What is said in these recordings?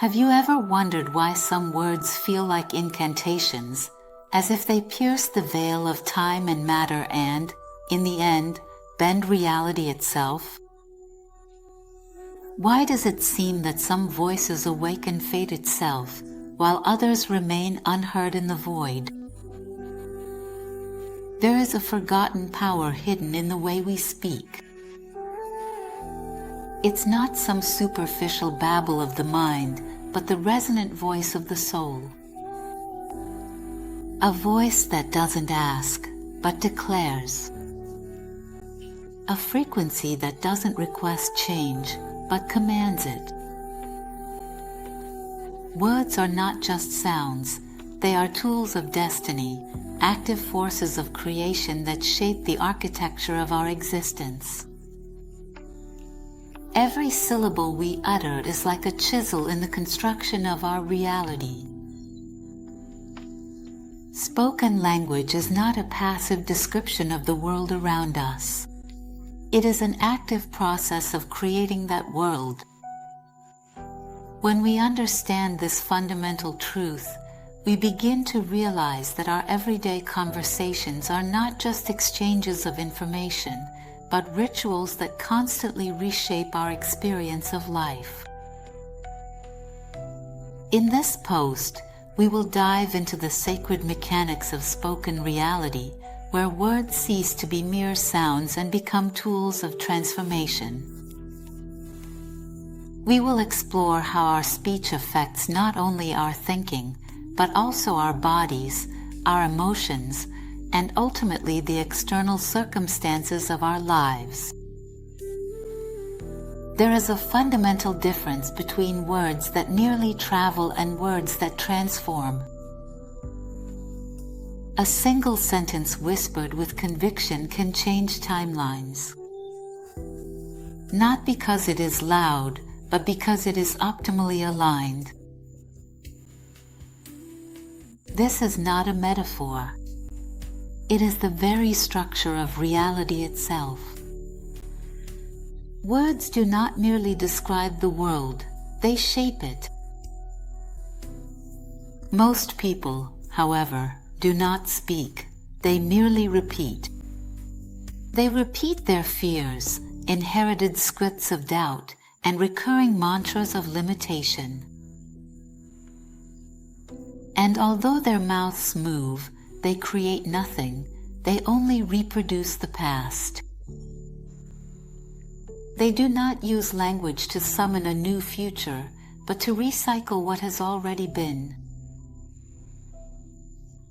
Have you ever wondered why some words feel like incantations, as if they pierce the veil of time and matter and, in the end, bend reality itself? Why does it seem that some voices awaken fate itself, while others remain unheard in the void? There is a forgotten power hidden in the way we speak. It's not some superficial babble of the mind, but the resonant voice of the soul. A voice that doesn't ask, but declares. A frequency that doesn't request change, but commands it. Words are not just sounds, they are tools of destiny, active forces of creation that shape the architecture of our existence. Every syllable we utter is like a chisel in the construction of our reality. Spoken language is not a passive description of the world around us. It is an active process of creating that world. When we understand this fundamental truth, we begin to realize that our everyday conversations are not just exchanges of information, but rituals that constantly reshape our experience of life. In this post, we will dive into the sacred mechanics of spoken reality, where words cease to be mere sounds and become tools of transformation. We will explore how our speech affects not only our thinking, but also our bodies, our emotions, and ultimately the external circumstances of our lives. There is a fundamental difference between words that merely travel and words that transform. A single sentence whispered with conviction can change timelines. Not because it is loud, but because it is optimally aligned. This is not a metaphor. It is the very structure of reality itself. Words do not merely describe the world, they shape it. Most people, however, do not speak, they merely repeat. They repeat their fears, inherited scripts of doubt, and recurring mantras of limitation. And although their mouths move, they create nothing, they only reproduce the past. They do not use language to summon a new future, but to recycle what has already been.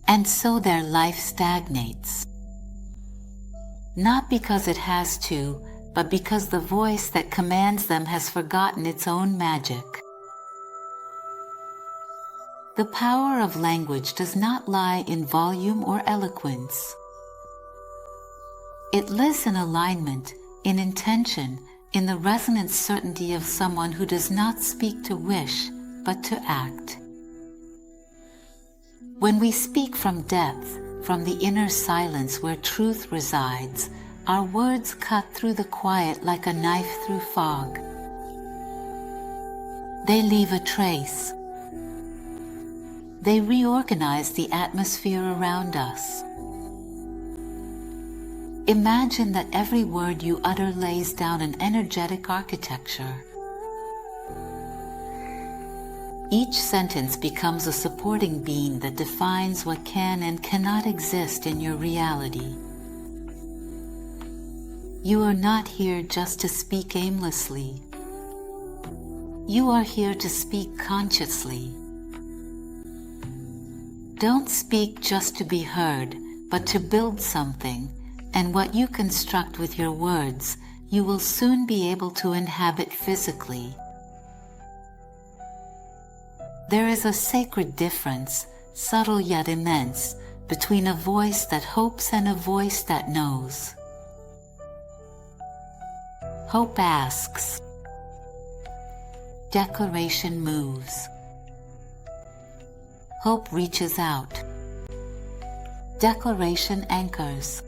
And so their life stagnates. Not because it has to, but because the voice that commands them has forgotten its own magic. The power of language does not lie in volume or eloquence. It lives in alignment, in intention, in the resonant certainty of someone who does not speak to wish, but to act. When we speak from depth, from the inner silence where truth resides, our words cut through the quiet like a knife through fog. They leave a trace. They reorganize the atmosphere around us. Imagine that every word you utter lays down an energetic architecture. Each sentence becomes a supporting beam that defines what can and cannot exist in your reality. You are not here just to speak aimlessly. You are here to speak consciously. Don't speak just to be heard, but to build something, and what you construct with your words, you will soon be able to inhabit physically. There is a sacred difference, subtle yet immense, between a voice that hopes and a voice that knows. Hope asks. Declaration moves. Hope reaches out. Declaration anchors.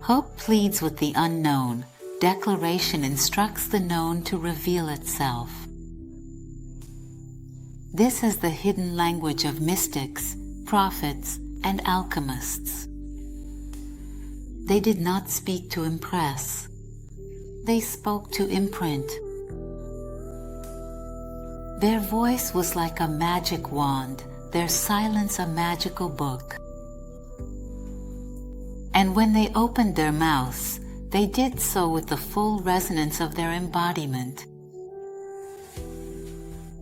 Hope pleads with the unknown. Declaration instructs the known to reveal itself. This is the hidden language of mystics, prophets, and alchemists. They did not speak to impress. They spoke to imprint. Their voice was like a magic wand, their silence a magical book. And when they opened their mouths, they did so with the full resonance of their embodiment.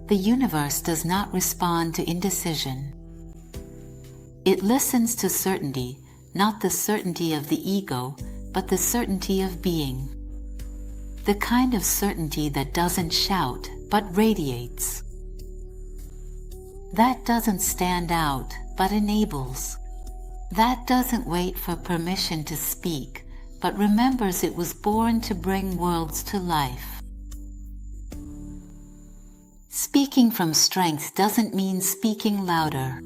The universe does not respond to indecision. It listens to certainty, not the certainty of the ego, but the certainty of being. The kind of certainty that doesn't shout, but radiates. That doesn't stand out, but enables. That doesn't wait for permission to speak, but remembers it was born to bring worlds to life. Speaking from strength doesn't mean speaking louder.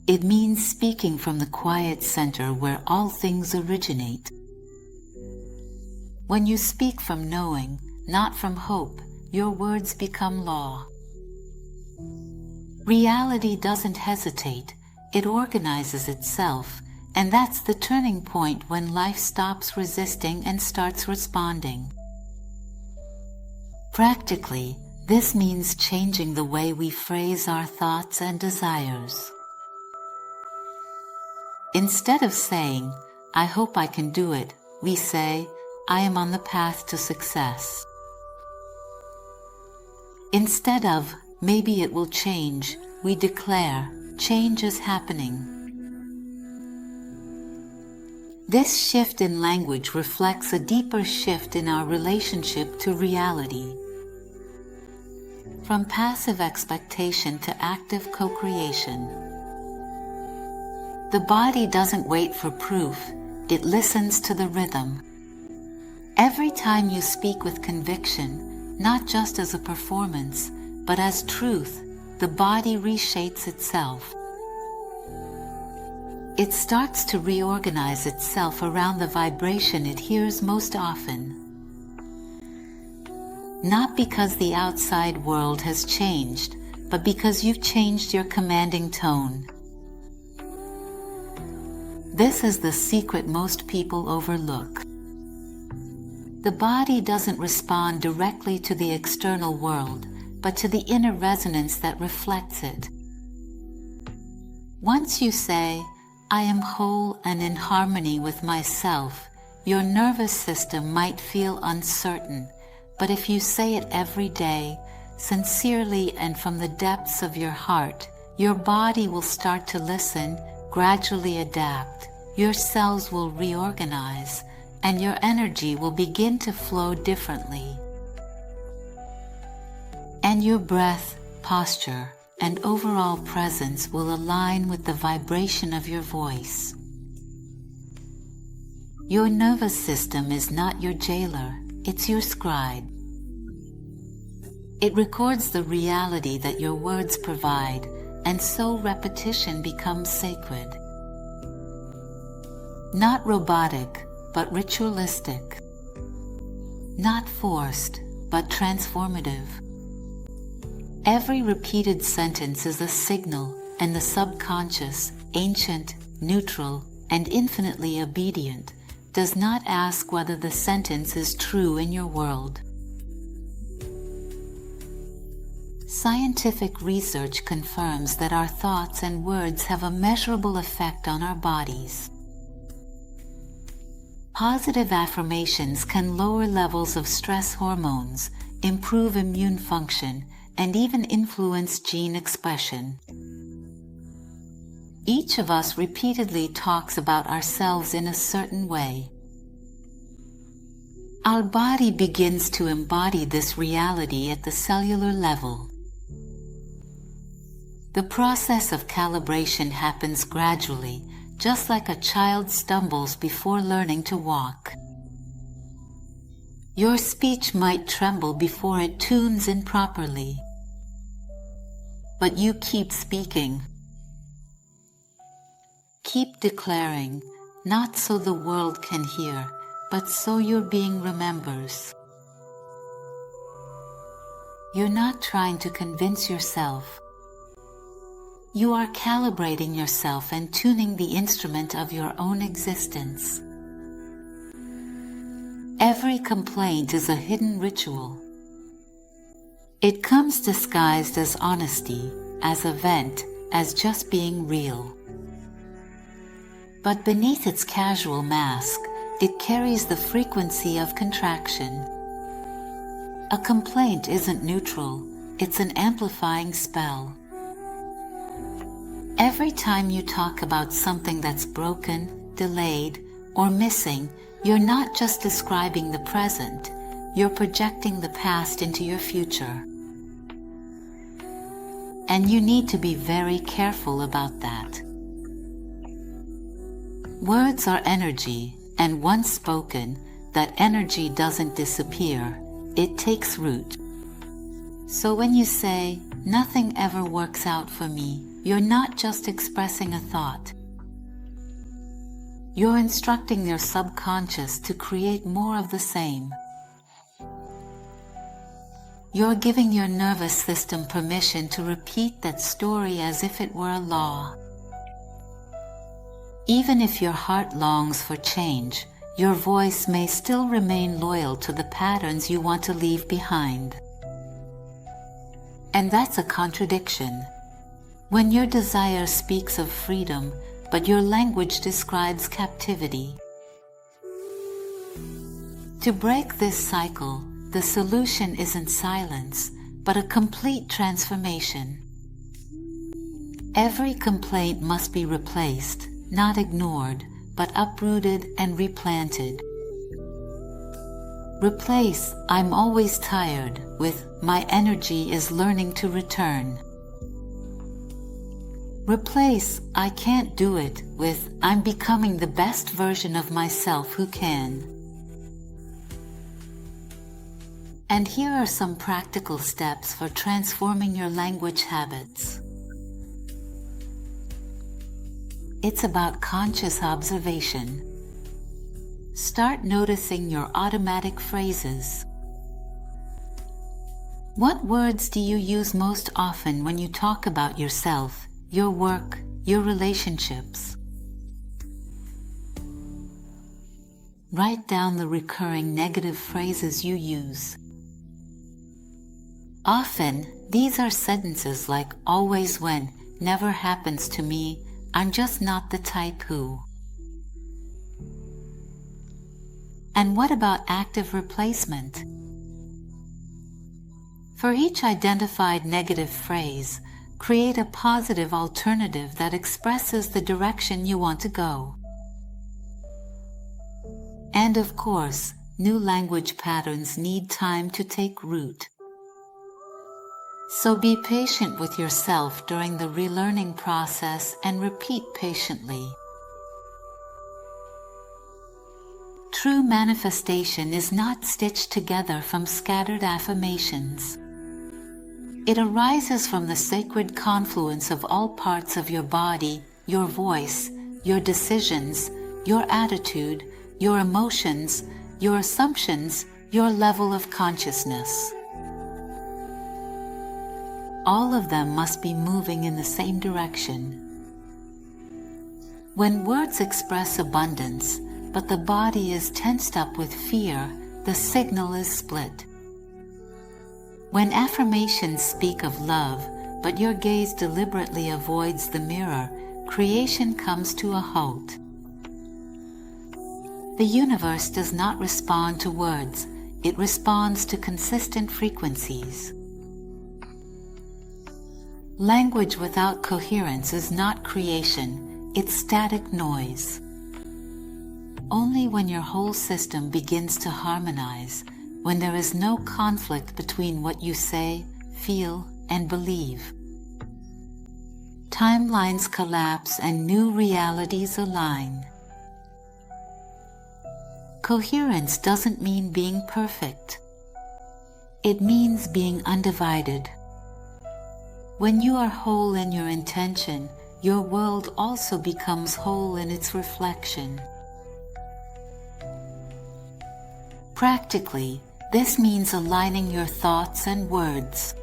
It means speaking from the quiet center where all things originate. When you speak from knowing, not from hope, your words become law. Reality doesn't hesitate, it organizes itself, and that's the turning point when life stops resisting and starts responding. Practically, this means changing the way we phrase our thoughts and desires. Instead of saying, "I hope I can do it," we say, "I am on the path to success." Instead of, "Maybe it will change," we declare, "Change is happening." This shift in language reflects a deeper shift in our relationship to reality. From passive expectation to active co-creation. The body doesn't wait for proof, it listens to the rhythm. Every time you speak with conviction, not just as a performance, but as truth, the body reshapes itself. It starts to reorganize itself around the vibration it hears most often. Not because the outside world has changed, but because you've changed your commanding tone. This is the secret most people overlook. The body doesn't respond directly to the external world, but to the inner resonance that reflects it. Once you say, "I am whole and in harmony with myself," your nervous system might feel uncertain, but if you say it every day, sincerely and from the depths of your heart, your body will start to listen, gradually adapt, your cells will reorganize, and your energy will begin to flow differently. And your breath, posture, and overall presence will align with the vibration of your voice. Your nervous system is not your jailer, it's your scribe. It records the reality that your words provide, and so repetition becomes sacred. Not robotic, but ritualistic. Not forced, but transformative. Every repeated sentence is a signal, and the subconscious, ancient, neutral, and infinitely obedient, does not ask whether the sentence is true in your world. Scientific research confirms that our thoughts and words have a measurable effect on our bodies. Positive affirmations can lower levels of stress hormones, improve immune function, and even influence gene expression. Each of us repeatedly talks about ourselves in a certain way. Our body begins to embody this reality at the cellular level. The process of calibration happens gradually, just like a child stumbles before learning to walk. Your speech might tremble before it tunes in properly. But you keep speaking. Keep declaring, not so the world can hear, but so your being remembers. You're not trying to convince yourself. You are calibrating yourself and tuning the instrument of your own existence. Every complaint is a hidden ritual. It comes disguised as honesty, as a vent, as just being real. But beneath its casual mask, it carries the frequency of contraction. A complaint isn't neutral, it's an amplifying spell. Every time you talk about something that's broken, delayed, or missing, you're not just describing the present, you're projecting the past into your future. And you need to be very careful about that. Words are energy, and once spoken, that energy doesn't disappear, it takes root. So when you say, "Nothing ever works out for me," you're not just expressing a thought. You're instructing your subconscious to create more of the same. You're giving your nervous system permission to repeat that story as if it were a law. Even if your heart longs for change, your voice may still remain loyal to the patterns you want to leave behind. And that's a contradiction. When your desire speaks of freedom, but your language describes captivity. To break this cycle, the solution isn't silence, but a complete transformation. Every complaint must be replaced, not ignored, but uprooted and replanted. Replace "I'm always tired" with "My energy is learning to return." Replace "I can't do it" with "I'm becoming the best version of myself who can." And here are some practical steps for transforming your language habits. It's about conscious observation. Start noticing your automatic phrases. What words do you use most often when you talk about yourself, your work, your relationships? Write down the recurring negative phrases you use. Often, these are sentences like "always when," "never happens to me," "I'm just not the type who." And what about active replacement? For each identified negative phrase, create a positive alternative that expresses the direction you want to go. And of course, new language patterns need time to take root. So be patient with yourself during the relearning process and repeat patiently. True manifestation is not stitched together from scattered affirmations. It arises from the sacred confluence of all parts of your body, your voice, your decisions, your attitude, your emotions, your assumptions, your level of consciousness. All of them must be moving in the same direction. When words express abundance, but the body is tensed up with fear, the signal is split. When affirmations speak of love, but your gaze deliberately avoids the mirror, creation comes to a halt. The universe does not respond to words, it responds to consistent frequencies. Language without coherence is not creation, it's static noise. Only when your whole system begins to harmonize, when there is no conflict between what you say, feel, and believe, timelines collapse and new realities align. Coherence doesn't mean being perfect. It means being undivided. When you are whole in your intention, your world also becomes whole in its reflection. Practically, This means aligning your thoughts and words.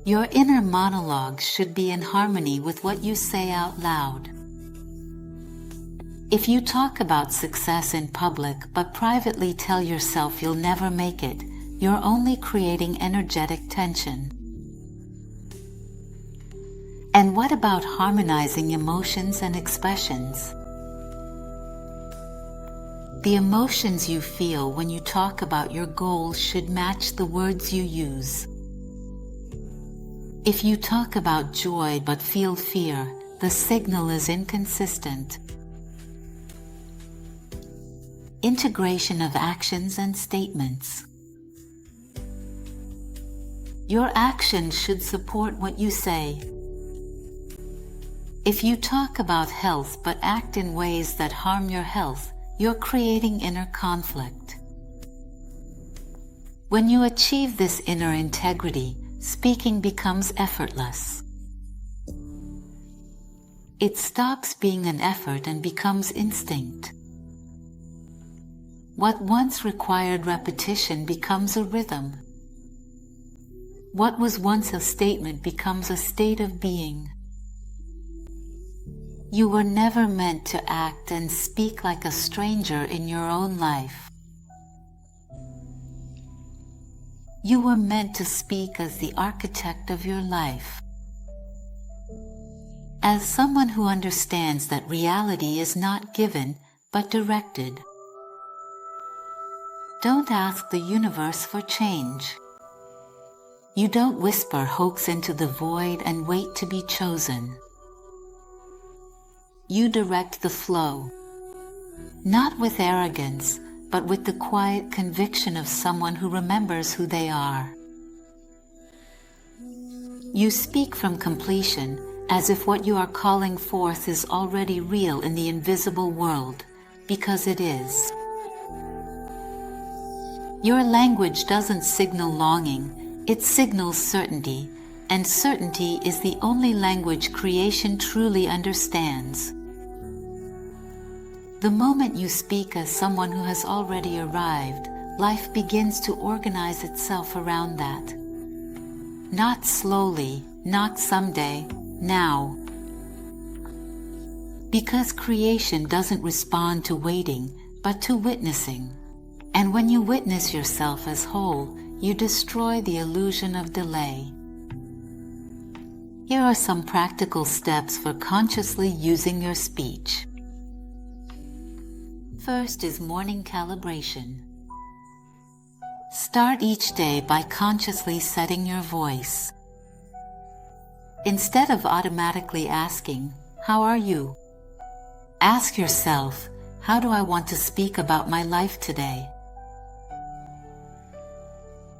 Your inner monologue should be in harmony with what you say out loud. If you talk about success in public but privately tell yourself you'll never make it, you're only creating energetic tension. And what about harmonizing emotions and expressions? The emotions you feel when you talk about your goals should match the words you use. If you talk about joy but feel fear, the signal is inconsistent. Integration of actions and statements. Your actions should support what you say. If you talk about health but act in ways that harm your health, you're creating inner conflict. When you achieve this inner integrity, speaking becomes effortless. It stops being an effort and becomes instinct. What once required repetition becomes a rhythm. What was once a statement becomes a state of being. You were never meant to act and speak like a stranger in your own life. You were meant to speak as the architect of your life. As someone who understands that reality is not given, but directed. Don't ask the universe for change. You don't whisper hopes into the void and wait to be chosen. You direct the flow, not with arrogance, but with the quiet conviction of someone who remembers who they are. You speak from completion, as if what you are calling forth is already real in the invisible world, because it is. Your language doesn't signal longing, it signals certainty, and certainty is the only language creation truly understands. The moment you speak as someone who has already arrived, life begins to organize itself around that. Not slowly, not someday, now. Because creation doesn't respond to waiting, but to witnessing. And when you witness yourself as whole, you destroy the illusion of delay. Here are some practical steps for consciously using your speech. First is morning calibration. Start each day by consciously setting your voice. Instead of automatically asking, "How are you?" ask yourself, "How do I want to speak about my life today?"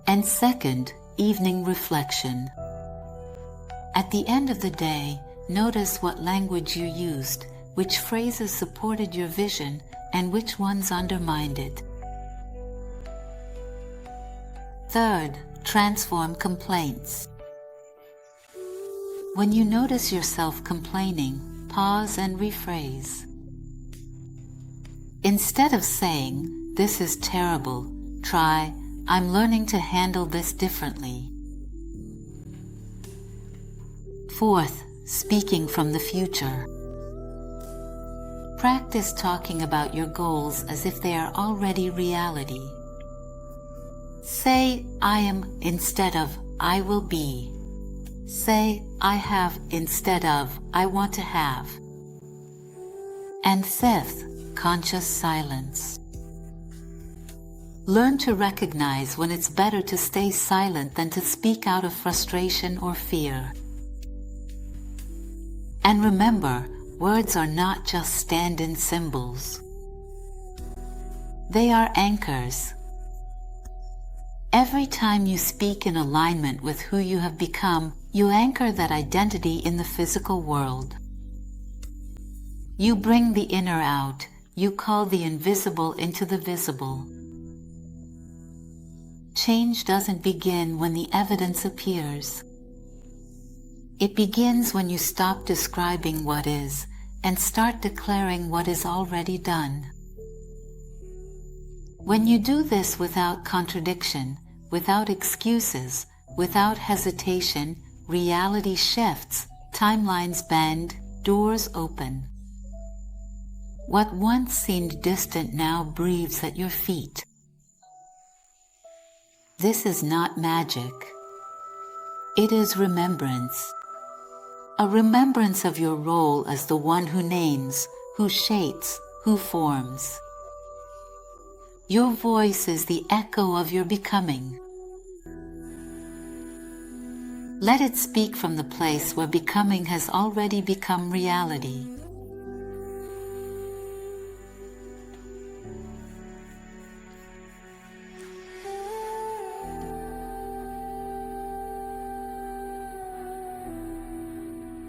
And second, evening reflection. At the end of the day, notice what language you used, which phrases supported your vision, and which ones undermined it. Third, transform complaints. When you notice yourself complaining, pause and rephrase. Instead of saying, "This is terrible," try, "I'm learning to handle this differently." Fourth, speaking from the future. Practice talking about your goals as if they are already reality. Say, "I am" instead of "I will be." Say, "I have" instead of "I want to have." And fifth, conscious silence. Learn to recognize when it's better to stay silent than to speak out of frustration or fear. And remember, words are not just stand-in symbols. They are anchors. Every time you speak in alignment with who you have become, you anchor that identity in the physical world. You bring the inner out, you call the invisible into the visible. Change doesn't begin when the evidence appears. It begins when you stop describing what is and start declaring what is already done. When you do this without contradiction, without excuses, without hesitation, reality shifts, timelines bend, doors open. What once seemed distant now breathes at your feet. This is not magic. It is remembrance. A remembrance of your role as the one who names, who shapes, who forms. Your voice is the echo of your becoming. Let it speak from the place where becoming has already become reality.